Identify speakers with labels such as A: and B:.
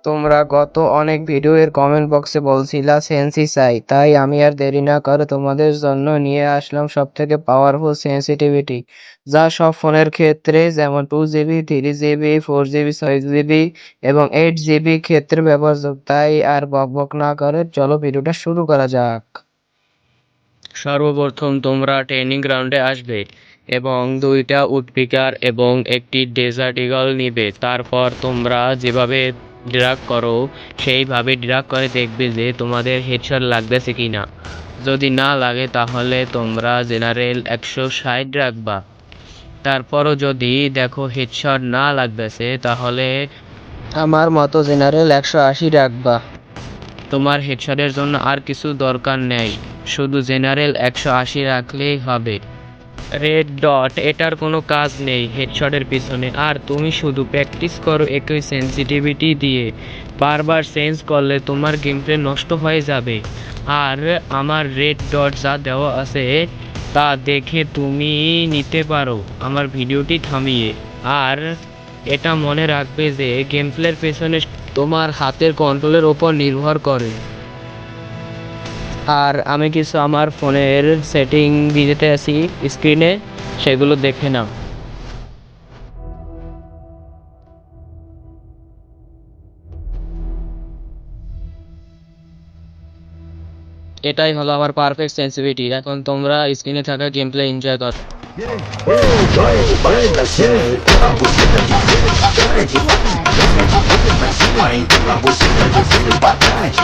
A: তোমরা গত অনেক ভিডিওর কমেন্ট বক্সে বলছিলা সেন্সি চাই, তাই আমি আর দেরি না করে তোমাদের জন্য নিয়ে আসলাম সবথেকে পাওয়ারফুল সেন্সিটিভিটি, যা সব ফোনের ক্ষেত্রে যেমন 2GB, 3GB, 4GB, 6GB এবং 8GB ক্ষেত্রে ব্যবহারযোগ্য। তাই আর বকবক না করে চলো ভিডিওটা শুরু করা যাক।
B: সর্বপ্রথম তোমরা ট্রেনিং গ্রাউন্ডে আসবে এবং দুইটা উডপিকার এবং একটি ডেজার্ট ঈগল নিবে। তারপর তোমরা যেভাবে ড্রাগ করো সেইভাবে ড্রাগ করে দেখবে যে তোমাদের হেডশট লাগতেছে কিনা। যদি না লাগে তাহলে তোমরা জেনারেল 160 রাখবা। তারপরও যদি দেখো হেডশট না লাগতেছে তাহলে
A: আমার মতো জেনারেল 180 রাখবা।
B: তোমার হেডশটের জন্য আর কিছু দরকার নেই, শুধু জেনারেল 180 রাখলেই হবে। রেড ডট এটার কোনো কাজ নেই হেডশটের পিছনে, আর তুমি শুধু প্র্যাকটিস করো একই সেন্সিটিভিটি দিয়ে। বারবার চেঞ্জ করলে তোমার গেম প্লে নষ্ট হয়ে যাবে। আর আমার রেড ডট যা দেওয়া আছে তা দেখে তুমি নিতে পারো আমার ভিডিওটি থামিয়ে। আর এটা মনে রাখবে যে গেম প্লের পেছনে তোমার হাতের কন্ট্রোলের ওপর নির্ভর করে। আর আমি কিছু আমার ফোনের সেটিং দিতে আছি স্ক্রিনে, সেগুলো দেখে নাও। এটাই হলো আমার পারফেক্ট সেন্সিটিভিটি। এখন তোমরা স্ক্রিনে থাকা গেম প্লে এনজয় করো।
C: Ainda pra você, pra você, pra trás.